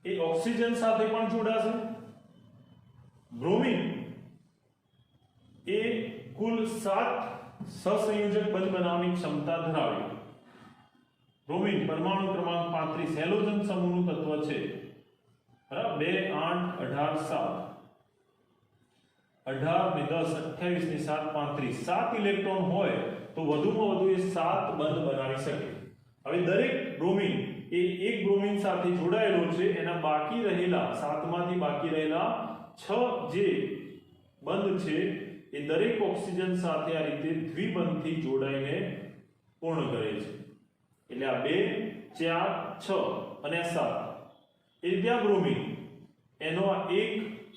એ ઓક્સિજન સાથે પણ જોડાશે. બ્રોમિન એ કુલ 7 સહસંયોજક બંધ બનાવવાની ક્ષમતા ધરાવે. બ્રોમિન પરમાણુ ક્રમાંક 35 હેલોજન સમૂહનું તત્વ છે. બરાબર 2 8 18 7 18 ને 10 28 ને 7 35 7 ઇલેક્ટ્રોન હોય તો વધુમાં વધુ એ 7 બંધ બનાવી શકે. હવે દરેક બ્રોમિન એ એક બ્રોમિન સાથે જોડાયેલો છે. એના બાકી રહેલા 7 માંથી બાકી રહેલા 6 જે બંધ છે એ દરેક ઓક્સિજન સાથે આ રીતે દ્વિબંધથી જોડાઈને પૂર્ણ કરે છે. એટલે આ 2 4 6 અને 7 એ રીતે આ બ્રોમિન એનો આ 1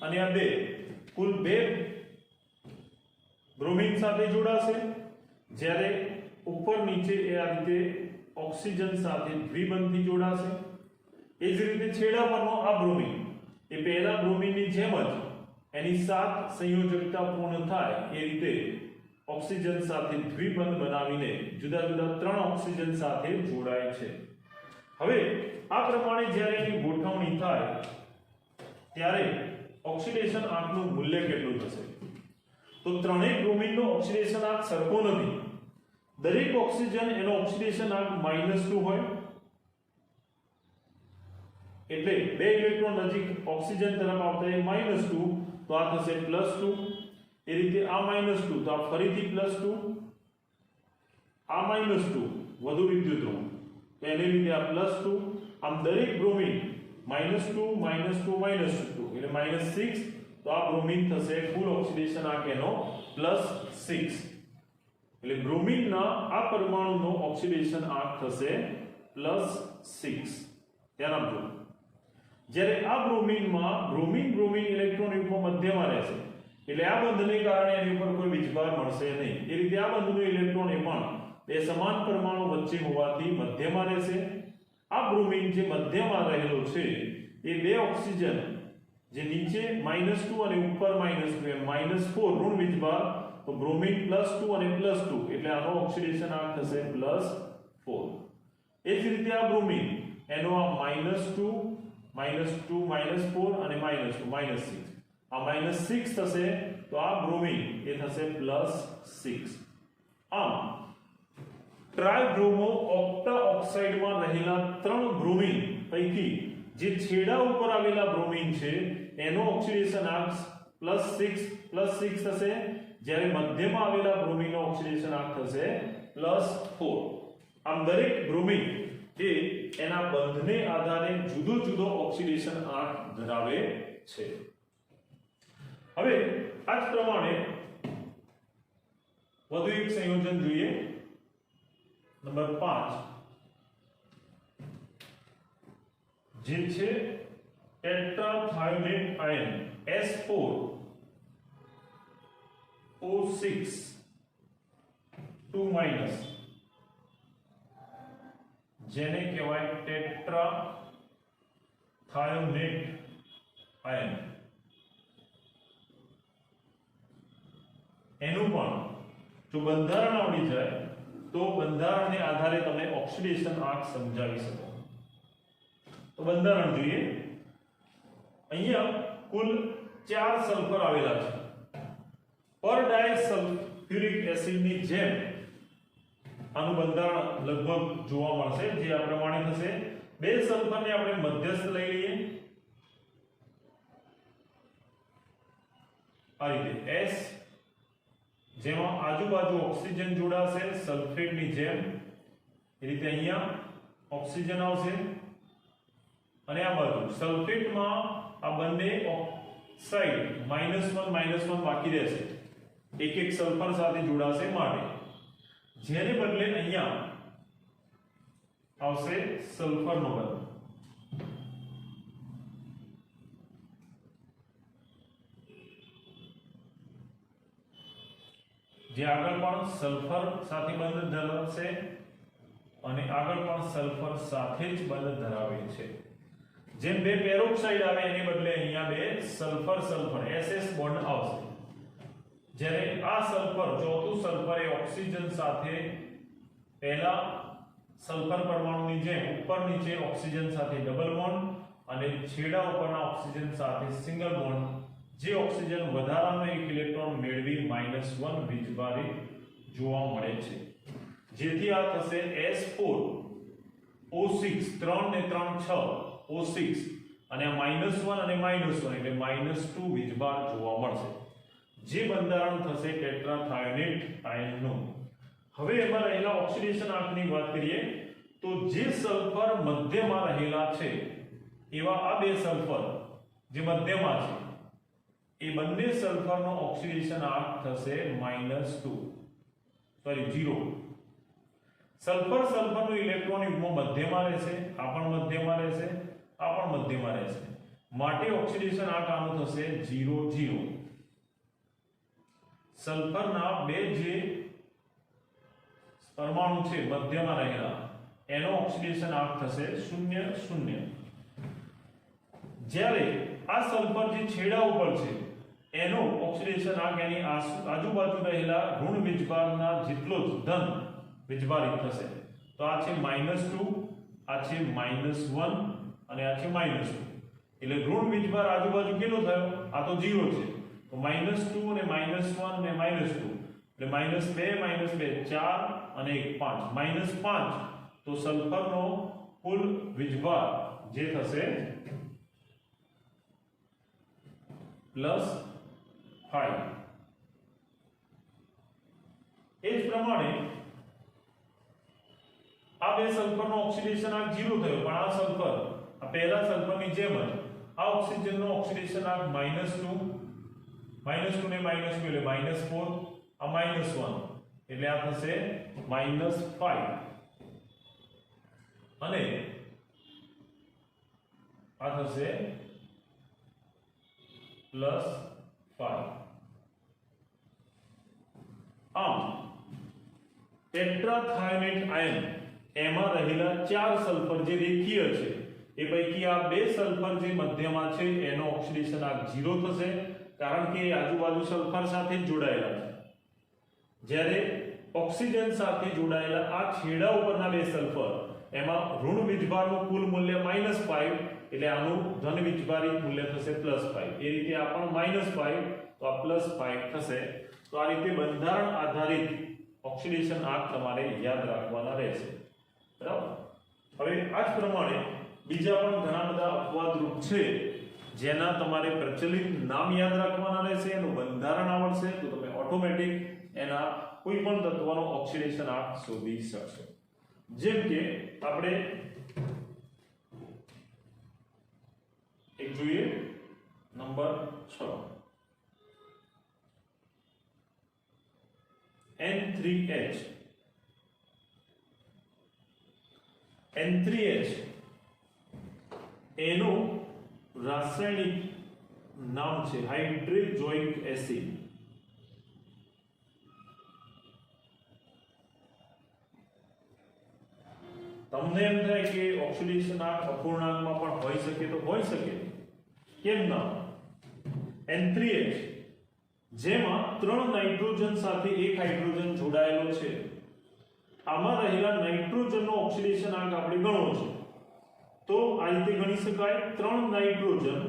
અને આ 2 કુલ 2 બ્રોમિન સાથે જોડાશે. જ્યારે ઉપર નીચે એ આ રીતે ઓક્સિજન સાથે દ્વિબંધથી જોડાશે. એ જ રીતે છેડા પરનો આ બ્રોમિન એ પહેલા બ્રોમિનની જેમ જ એની 7 સંયોજકતા પૂર્ણ થાય એ રીતે ઓક્સિજન સાથે દ્વિબંધ બનાવીને જુદા જુદા 3 ઓક્સિજન સાથે જોડાય છે. હવે આ પ્રમાણે જ્યારે એની ગોઠવણી થાય ત્યારે ઓક્સિડેશન આંકનું મૂલ્ય કેટલું થશે? તો ત્રણેય બ્રોમિનનો ઓક્સિડેશન આંક સરખો નથી. દરેક ઓક્સિજન એનો ઓક્સિડેશન આંક -2 હોય એટલે 2 ઇલેક્ટ્રોન નજીક ઓક્સિજન તરફ આવતા એ -2 તો આ થશે +2. એ રીતે આ -2 તો આ ફરીથી +2, આ -2 વધુ વિદ્યુત ઋણ તો એને લીધે આ +2. આમ દરેક બ્રોમિન -2 -2 -2 એટલે -6 તો આ બ્રોમિન થશે કુલ ઓક્સિડેશન આંક એનો +6. એટલે બ્રોમિનના આ પરમાણુનો ઓક્સિડેશન આંક થશે +6. ધ્યાન આપજો. જ્યારે આ બ્રોમિનમાં બ્રોમિન ઇલેક્ટ્રોન યુગ્મ મધ્યમાં રહેશે એટલે આ બંધને કારણે એની ઉપર કોઈ વીજભાર મળશે નહીં. એ રીતે આ બંધનો ઇલેક્ટ્રોન એ પણ બે સમાન પરમાણુ વચ્ચે હોવાથી મધ્યમાં રહેશે. આ બ્રોમિન જે મધ્યમાં રહેલો છે એ બે ઓક્સિજન જે નીચે -2 અને ઉપર -2 એમ -4 ઋણ વીજભાર તો બ્રોમિન +2 અને +2 એટલે આનો ઓક્સિડેશન આંક થશે +4. એ જ રીતે આ બ્રોમિન એનો આ -2 -2 -4 અને -2 -6 આ -6 થશે તો આ બ્રોમિન એ થશે +6. આમ ટ્રાયબ્રોમો ઓક્ટા ઓક્સાઇડમાં રહેલા 3 બ્રોમિન પૈકી જે છેડા ઉપર આવેલા બ્રોમિન છે એનો ઓક્સિડેશન આંક +6 થશે. જ્યારે મધ્યમાં આવેલા બ્રોમિનનો ઓક્સિડેશન આંક થશે +4. આમ દરેક બ્રોમિન એ એના બંધને આધારે જુદો જુદો ઓક્સિડેશન આંક ધરાવે છે. હવે આ જ પ્રમાણે વધુ એક સંયોજન જોઈએ. નંબર 5 જે છે ટેટ્રાથાયોનેટ આયન S4O6 2- જેને કહેવાય ટેટ્રાથાયોનેટ આયન. એનું પણ જો બંધારણ આવડી જાય તો બંધારણને આધારે તમે ઓક્સિડેશન આંક સમજાવી શકો. તો બંધારણ જોઈએ. અહીંયા કુલ 4 સલ્ફર આવેલા છે. પર ડાયસલ્ફ્યુરિક એસિડની જેમ આનું બંધારણ લગભગ જોવા મળશે જે આ પ્રમાણે થશે. 2 સલ્ફરને આપણે મધ્યસ્થ લઈ લઈએ આ રીતે S જેમાં આજુબાજુ ઓક્સિજન જોડાશે સલ્ફેટની જેમ. એ રીતે અહીંયા ઓક્સિજન આવશે અને આ બાજુ સલ્ફેટમાં આ બંને ઓક્સાઇડ -1 બાકી રહેશે. એક સલ્ફર સાથે જોડાશે માટે જેને બદલે અહીંયા આવશે સલ્ફરનો બંધ. જે આગળ પણ સલ્ફર સાથે બંધ ધરાવશે અને આગળ પણ સલ્ફર સાથે જ બંધ ધરાવે છે. જેમ 2 પેરોક્સાઇડ આવે એની બદલે અહીંયા 2 સલ્ફર SS બોન્ડ આવશે. જ્યારે આ સલ્ફર ચોથું સલ્ફર એ ઓક્સિજન સાથે પહેલા સલ્ફર પરમાણુની જેમ ઉપર નીચે ઓક્સિજન સાથે ડબલ બોન્ડ અને છેડા ઉપરના ઓક્સિજન સાથે સિંગલ બોન્ડ, જે ઓક્સિજન વધારાનો એક ઇલેક્ટ્રોન મેળવી -1 વીજભારિત જોવા મળે છે, જેથી આ થશે S4 O6 3 ને 3 6 O6 અને આ -1 અને -1 એટલે -2 વીજભાર જોવા મળશે, જે બંધારણ થશે ટેટ્રાથાયોનેટ આયનનું. હવે એમાં રહેલા ઓક્સિડેશન આંકની વાત કરીએ તો જે સલ્ફર મધ્યમાં રહેલા છે એવા આ બે સલ્ફર જે મધ્યમાં છે એ બંને સલ્ફરનો ઓક્સિડેશન આંક થશે -2 0. સલ્ફર સલ્ફરનો ઇલેક્ટ્રોન યુગ્મ મધ્યમાં રહેશે, આ પણ મધ્યમાં રહેશે, આ પણ મધ્યમાં રહેશે, માટે ઓક્સિડેશન આંક આનું થશે 0 0. સલ્ફરના બે જે પરમાણુ છે મધ્યમાં રહેલા એનો ઓક્સિડેશન આંક થશે 0 0. જ્યારે આ સલ્ફર જે છેડા ઉપર છે એનો ઓક્સિડેશન આંક એની આજુબાજુ રહેલા ઋણ વીજભારના જેટલો જ ધન વીજભારિત થશે. તો આ છે -2, આ છે -1 અને આ છે -2, એટલે ઋણ વીજભાર આજુબાજુ કેટલો થયો? આ તો 0 છે, તો -2 અને -1 અને -2 એટલે -2 4 અને 1 5 તો સલ્ફરનો કુલ વીજભાર જે થશે +5. એ જ પ્રમાણે આ બે સલ્ફરનો ઓક્સિડેશન આંક 0 થયો, પણ આ સલ્ફર આ પહેલા સલ્ફરની જેમ જ આ ઓક્સિજનનો ઓક્સિડેશન આંક -2 ને -2 એટલે -4, આ -1 એટલે આ થશે -5 અને આ થશે +5. આમ ટેટ્રાથાયોનેટ આયન એમાં રહેલા 4 સલ્ફર જે રેખીય છે એ પૈકી આ બે સલ્ફર જે મધ્યમાં છે એનો ઓક્સિડેશન આંક 0 થશે, કારણ કે આજુબાજુ સલ્ફર સાથે જોડાયેલા છે. જ્યારે ઓક્સિજન સાથે જોડાયેલા આ છેડા ઉપરના બે સલ્ફર એમાં ઋણ વીજભારનું કુલ મૂલ્ય -5 એટલે આનું ધન વીજભારિત મૂલ્ય થશે +5. એ રીતે આ પણ -5 તો આ +5 થશે. તો આ રીતે બંધારણ આધારિત ઓક્સિડેશન આંક તમારે યાદ રાખવાના રહેશે. બરાબર. હવે આ જ પ્રમાણે બીજા પણ ઘણા બધા અપવાદરૂપ છે જેના તમારે પ્રચલિત નામ યાદ રાખવાના રહેશે, એનું બંધારણ આવડશે તો તમે ઓટોમેટિક એના કોઈ પણ તત્વનો ઓક્સિડેશન આંક શોધી શકશો. જેમ કે આપણે એક જોઈએ નંબર 6 N3H. N3H એનું રાસાયણિક નામ છે હાઇડ્રોજોઇક એસિડ. તમને એમ થાય કે ઓક્સિડેશન આંક અપૂર્ણાંકમાં પણ હોઈ શકે, તો હોઈ શકે, કેમ ના? N3H જેમાં 3 નાઇટ્રોજન સાથે 1 હાઇડ્રોજન જોડાયેલો છે, આમાં રહેલા નાઇટ્રોજનનો ઓક્સિડેશન આંક આપણે ગણવો છે. તો આ રીતે ગણી શકાય 3 નાઇટ્રોજન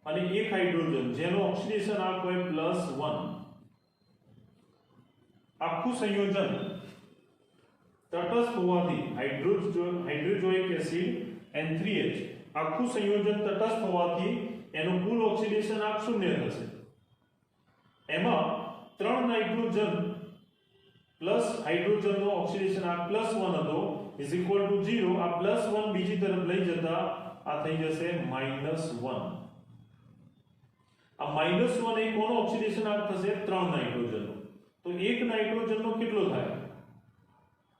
અને 1 હાઇડ્રોજન જેનો ઓક્સિડેશન આંક હોય +1. આખું સંયોજન તટસ્થ હોવાથી હાઇડ્રોજોઇક એસિડ N3H આખું સંયોજન તટસ્થ હોવાથી એનું કુલ ઓક્સિડેશન આંક 0 થશે. એમાં 3 નાઇટ્રોજન પ્લસ હાઇડ્રોજનનો ઓક્સિડેશન આંક +1 હતો =0. આ +1 બીજી તરફ લઈ જતા આ થઈ જશે -1. આ -1 એ કોનો ઓક્સિડેશન આંક થશે? 3 નાઇટ્રોજનનો. તો 1 નાઇટ્રોજનનો કેટલો થાય?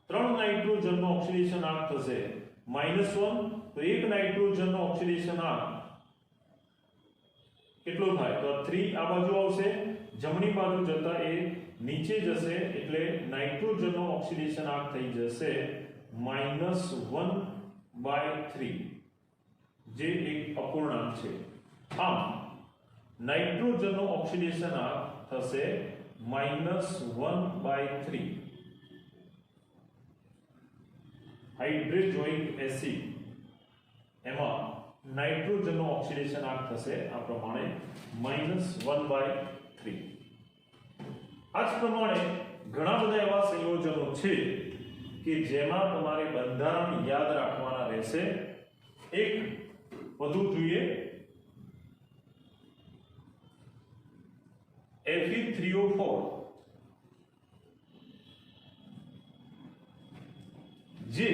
3 નાઇટ્રોજનનો ઓક્સિડેશન આંક થશે -1. તો 1 નાઇટ્રોજનનો ઓક્સિડેશન આંક કેટલો થાય? તો 3 આ બાજુ આવશે, જમણી બાજુ જતા એ નીચે જશે, એટલે નાઇટ્રોજનનો ઓક્સિડેશન આંક થઈ જશે -1/3, જે એક અપૂર્ણાંક છે. આમ નાઇટ્રોજનનો ઓક્સિડેશન આંક થશે -1/3. હાઇડ્રોજોઇક એસિડ એમાં નાઇટ્રોજનનો ઓક્સિડેશન આંક થશે આ પ્રમાણે -1/3. આ જ પ્રમાણે ઘણા બધા એવા સંયોજનો છે કે જેમાં તમારે બંધારણ યાદ રાખવાના રહેશે. એક વધુ જોઈએ, Fe3O4 જે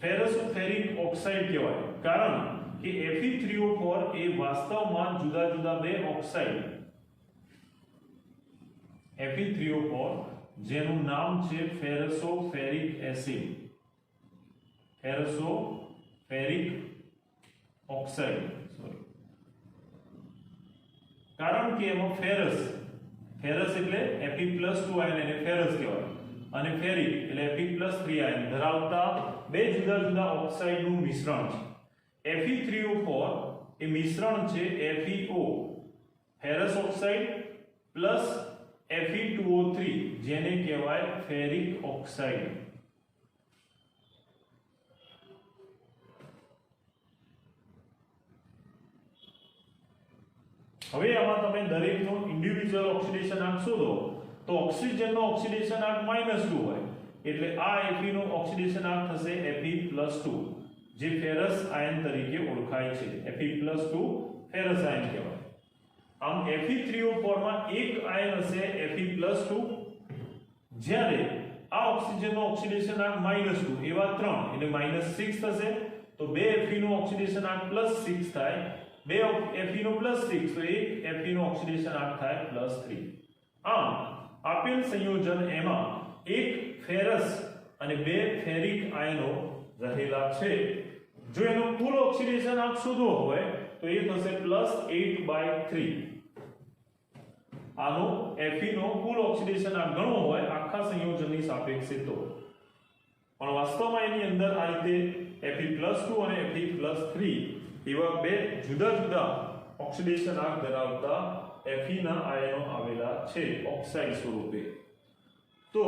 ફેરસોફેરિક ઓક્સાઇડ કહેવાય, કારણ કે Fe3O4 એ વાસ્તવમાં જુદા જુદા બે ઓક્સાઇડ Fe3O4 જેનું નામ છે ફેરસોફેરિક એસિડ, ફેરસોફેરિક ઓક્સાઇડ, કારણ કે એમાં ફેરસ એટલે Fe+2 આયન એને ફેરસ કહેવાય અને ફેરિક એટલે Fe+3 આયન ધરાવતા બે જુદા જુદા ઓક્સાઇડનું મિશ્રણ છે. Fe3O4 એ મિશ્રણ છે FeO ferrous oxide plus Fe2O3 જેને કહેવાય ફેરિક ઓક્સાઇડ. હવે આમાં તમે દરેકનો ઇન્ડિવિડ્યુઅલ ઓક્સિડેશન આંક શોધો તો ઓક્સિજનનો ઓક્સિડેશન આંક -2 હોય એટલે આ Fe નો ઓક્સિડેશન આંક થશે Fe+2 જે ફેરસ આયન તરીકે ઓળખાય છે. Fe+2 ફેરસ આયન કહેવાય. આમ Fe3O4 માં એક આયન હશે Fe+2, જ્યારે આ ઓક્સિજનનો ઓક્સિડેશન આંક -2 એવા 3 એટલે -6 થશે. તો બે Fe નો ઓક્સિડેશન આંક +6 થાય, બે Fe નો +6 તો એક Fe નો ઓક્સિડેશન આંક થાય +3. આમ આપેલ સંયોજન એમાં એક ફેરસ અને બે ફેરિક આયનો રહેલા છે. જો એનો કુલ ઓક્સિડેશન આંક શોધવો હોય તો એ થશે +8/3. આનો Fe નો કુલ ઓક્સિડેશન આંક ગણવો હોય આખા સંયોજનની સાપેક્ષે તો, પણ વાસ્તવમાં એની અંદર આ રીતે Fe+2 અને Fe+3 એવા બે જુદા જુદા ઓક્સિડેશન આંક ધરાવતા Fe ના આયનો આવેલા છે ઓક્સાઇડ સ્વરૂપે. તો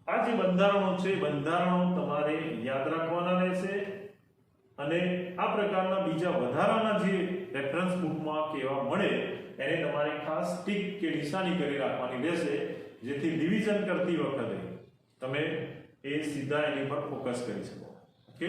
આ જે બંધારણો છે બંધારણો તમારે યાદ રાખવાના રહેશે અને આ પ્રકારના બીજા વધારાના જે રેફરન્સ બુકમાં કેવા મળે એને તમારે ખાસ ટીક કે નિશાની કરી રાખવાની રહેશે, જેથી રિવિઝન કરતી વખતે તમે એ સીધા એની પર ફોકસ કરી શકો. ઓકે.